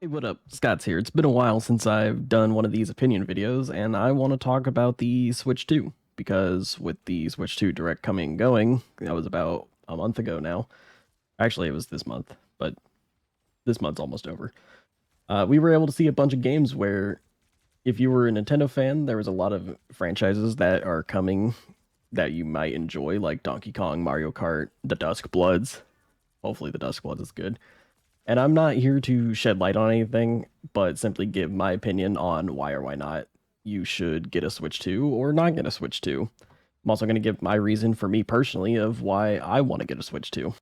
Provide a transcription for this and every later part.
Hey, what up? Scott's here. It's been a while since I've done one of these opinion videos, and I want to talk about the Switch 2, because with the Switch 2 Direct coming and going, that was about a month ago now. Actually, it was this month, but this month's almost over. We were able to see a bunch of games where, if you were a Nintendo fan, there was a lot of franchises that are coming that you might enjoy, like Donkey Kong, Mario Kart, the Dusk Bloods. Hopefully the Dusk Bloods is good. And I'm not here to shed light on anything, but simply give my opinion on why or why not you should get a Switch 2 or not get a Switch 2. I'm also going to give my reason for me personally of why I want to get a Switch 2.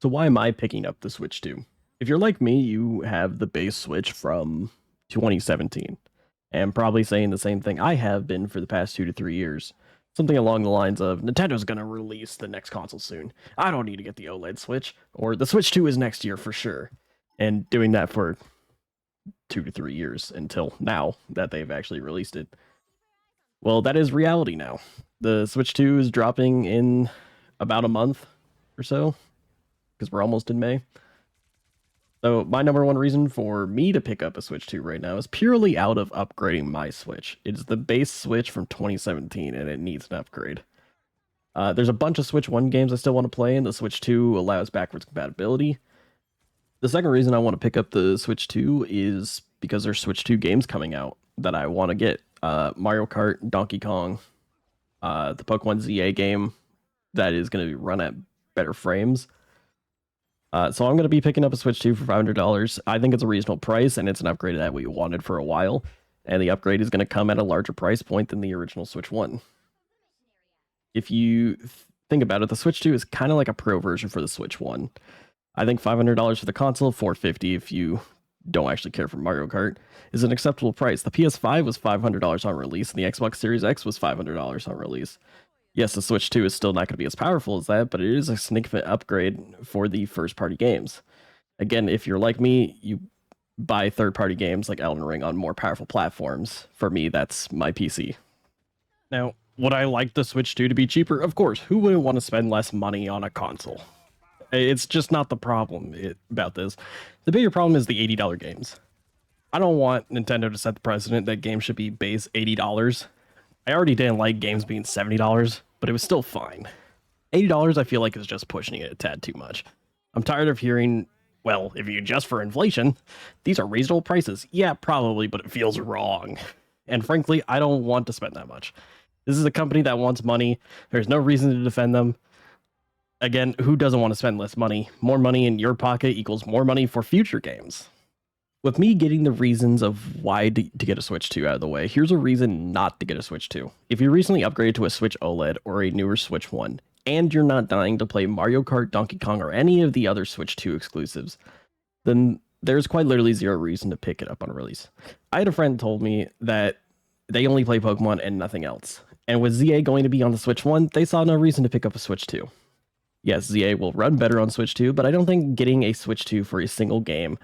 So why am I picking up the Switch 2? If you're like me, you have the base Switch from 2017, and probably saying the same thing I have been for the past 2 to 3 years. Something along the lines of, Nintendo's going to release the next console soon. I don't need to get the OLED Switch, or the Switch 2 is next year for sure. And doing that for 2 to 3 years until now that they've actually released it. Well, that is reality now. The Switch 2 is dropping in about a month or so, because we're almost in May. So my number one reason for me to pick up a Switch 2 right now is purely out of upgrading my Switch. It's the base Switch from 2017, and it needs an upgrade. There's a bunch of Switch 1 games I still want to play, and the Switch 2 allows backwards compatibility. The second reason I want to pick up the Switch 2 is because there's Switch 2 games coming out that I want to get. Mario Kart, Donkey Kong, the Pokemon ZA game that is going to run at better frames. So I'm going to be picking up a Switch 2 for $500. I think it's a reasonable price, and it's an upgrade that we wanted for a while. And the upgrade is going to come at a larger price point than the original Switch 1. If you think about it, the Switch 2 is kind of like a pro version for the Switch 1. I think $500 for the console, $450 if you don't actually care for Mario Kart, is an acceptable price. The PS5 was $500 on release, and the Xbox Series X was $500 on release. Yes, the Switch 2 is still not going to be as powerful as that, but it is a significant upgrade for the first-party games. Again, if you're like me, you buy third-party games like Elden Ring on more powerful platforms. For me, that's my PC. Now, would I like the Switch 2 to be cheaper? Of course. Who wouldn't want to spend less money on a console? It's just not the problem about this. The bigger problem is the $80 games. I don't want Nintendo to set the precedent that games should be base $80. I already didn't like games being $70, but it was still fine. $80 I feel like is just pushing it a tad too much. I'm tired of hearing, well, if you adjust for inflation, these are reasonable prices. Yeah, probably, but it feels wrong. And frankly, I don't want to spend that much. This is a company that wants money. There's no reason to defend them. Again, who doesn't want to spend less money? More money in your pocket equals more money for future games. With me getting the reasons of why to get a Switch 2 out of the way, here's a reason not to get a Switch 2. If you recently upgraded to a Switch OLED or a newer Switch 1, and you're not dying to play Mario Kart, Donkey Kong, or any of the other Switch 2 exclusives, then there's quite literally zero reason to pick it up on release. I had a friend told me that they only play Pokemon and nothing else. And with ZA going to be on the Switch 1, they saw no reason to pick up a Switch 2. Yes, ZA will run better on Switch 2, but I don't think getting a Switch 2 for a single game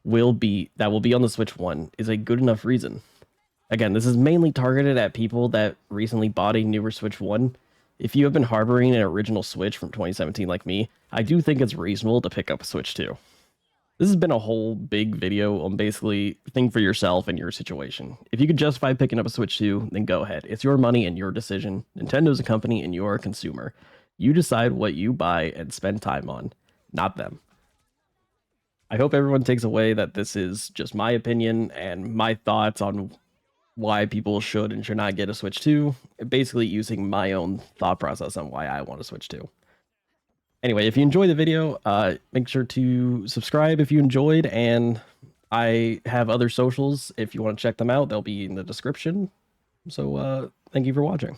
will be on the Switch 1 is a good enough reason. Again, this is mainly targeted at people that recently bought a newer Switch 1. If you have been harboring an original Switch from 2017 like me, I do think it's reasonable to pick up a Switch 2. This has been a whole big video on basically think for yourself and your situation. If you could justify picking up a Switch 2, then go ahead. It's your money and your decision. Nintendo's a company and you're a consumer. You decide what you buy and spend time on, not them. I hope everyone takes away that this is just my opinion and my thoughts on why people should and should not get a Switch 2, basically using my own thought process on why I want to Switch 2. Anyway, if you enjoyed the video, make sure to subscribe if you enjoyed, and I have other socials. If you want to check them out, they'll be in the description. So thank you for watching.